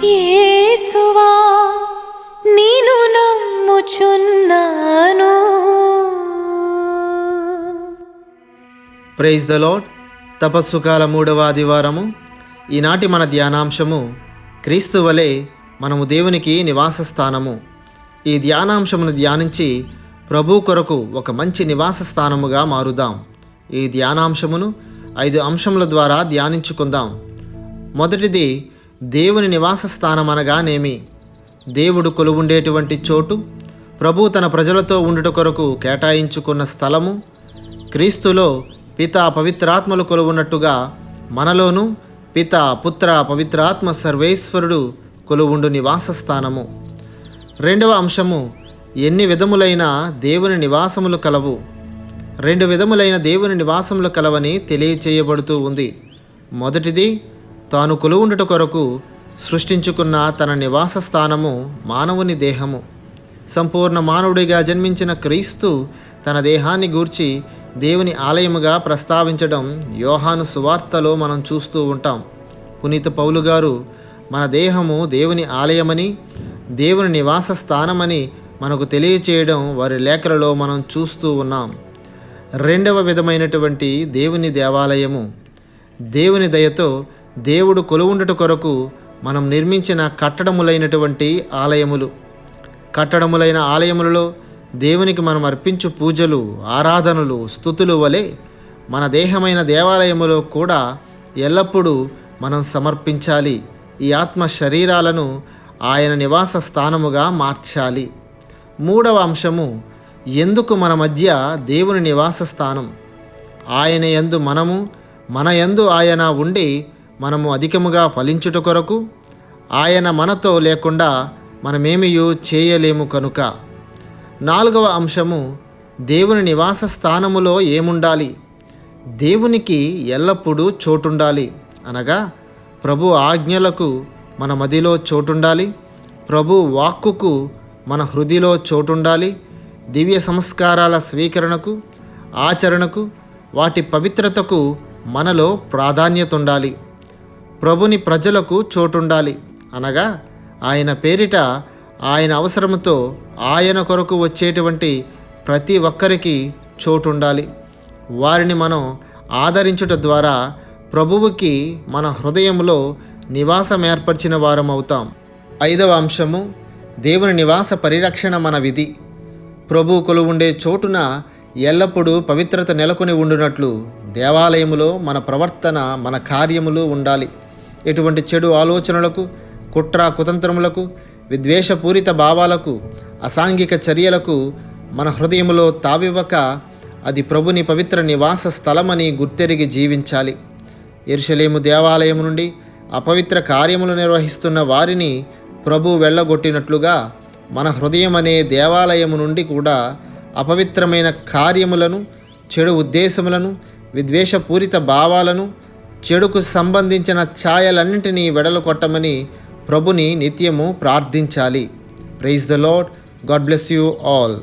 యేసువా నిన్ను నమ్ముచున్నాను. Praise the Lord. తపస్సు కాల 3వ ఆదివారము. ఈనాటి మన ధ్యానాంశము క్రీస్తు వలె మనము దేవునికి నివాస స్థానము. ఈ ధ్యానాంశమును ధ్యానించి ప్రభు కొరకు ఒక మంచి నివాస స్థానముగా మారుదాం. ఈ ధ్యానాంశమును 5 అంశముల ద్వారా ధ్యానించుకుందాం. మొదటిది, దేవుని నివాస స్థానం అనగానేమి? దేవుడు కొలువుండేటువంటి చోటు, ప్రభు తన ప్రజలతో ఉండుట కొరకు కేటాయించుకున్న స్థలము, క్రీస్తులో పిత పవిత్రాత్మలు కొలువున్నట్టుగా మనలోనూ పిత పుత్ర పవిత్రాత్మ సర్వేశ్వరుడు కొలువుండు నివాస స్థానము. రెండవ అంశము, ఎన్ని విధములైన దేవుని నివాసములు కలవు? 2 విధములైన దేవుని నివాసములు కలవని తెలియచేయబడుతూ ఉంది. మొదటిది, తాను కొలువుండుట కొరకు సృష్టించుకున్న తన నివాస స్థానము మానవుని దేహము. సంపూర్ణ మానవుడిగా జన్మించిన క్రీస్తు తన దేహాన్ని గూర్చి దేవుని ఆలయముగా ప్రస్తావించడం యోహాను సువార్తలో మనం చూస్తూ ఉంటాం. పునీత పౌలు గారు మన దేహము దేవుని ఆలయమని, దేవుని నివాస స్థానమని మనకు తెలియచేయడం వారి లేఖలలో మనం చూస్తూ ఉన్నాం. రెండవ విధమైనటువంటి దేవుని దేవాలయము, దేవుని దయతో దేవుడు కొలువుండుట కొరకు మనం నిర్మించిన కట్టడములైనటువంటి ఆలయములు. కట్టడములైన ఆలయములలో దేవునికి మనం అర్పించు పూజలు, ఆరాధనలు, స్తుతులు వలె మన దేహమైన దేవాలయములో కూడా ఎల్లప్పుడూ మనం సమర్పించాలి. ఈ ఆత్మ శరీరాలను ఆయన నివాస స్థానముగా మార్చాలి. మూడవ అంశము, ఎందుకు మన మధ్య దేవుని నివాస స్థానం? ఆయన యందు మనము, మన యందు ఆయన ఉండి మనము అధికముగా ఫలించుట కొరకు. ఆయన మనతో లేకుండా మనమేమియూ చేయలేము కనుక. నాలుగవ అంశము, దేవుని నివాస స్థానములో ఏముండాలి? దేవునికి ఎల్లప్పుడూ చోటుండాలి. అనగా ప్రభు ఆజ్ఞలకు మన మదిలో చోటుండాలి, ప్రభు వాక్కుకు మన హృదిలో చోటుండాలి, దివ్య సంస్కారాల స్వీకరణకు, ఆచరణకు, వాటి పవిత్రతకు మనలో ప్రాధాన్యత ఉండాలి. ప్రభుని ప్రజలకు చోటుండాలి. అనగా ఆయన పేరిట, ఆయన అవసరముతో ఆయన కొరకు వచ్చేటువంటి ప్రతి ఒక్కరికి చోటుండాలి. వారిని మనం ఆదరించుట ద్వారా ప్రభువుకి మన హృదయంలో నివాసం ఏర్పరిచిన వారం అవుతాం. 5వ అంశము, దేవుని నివాస పరిరక్షణ మన విధి. ప్రభు కొలువుండే చోటున ఎల్లప్పుడూ పవిత్రత నెలకొని ఉండునట్లు దేవాలయములో మన ప్రవర్తన, మన కార్యములు ఉండాలి. ఎటువంటి చెడు ఆలోచనలకు, కుట్ర కుతంత్రములకు, విద్వేషపూరిత భావాలకు, అసాంఘిక చర్యలకు మన హృదయములో తావివ్వక అది ప్రభుని పవిత్ర నివాస స్థలమని గుర్తెరిగి జీవించాలి. యెరూషలేము దేవాలయం నుండి అపవిత్ర కార్యములు నిర్వహిస్తున్న వారిని ప్రభు వెళ్ళగొట్టినట్లుగా మన హృదయం అనే దేవాలయము నుండి కూడా అపవిత్రమైన కార్యములను, చెడు ఉద్దేశములను, విద్వేషపూరిత భావాలను, చెడుకు సంబంధించిన ఛాయలన్నింటినీ వెడలు కొట్టమని ప్రభుని నిత్యము ప్రార్థించాలి. Praise the Lord. God bless you all.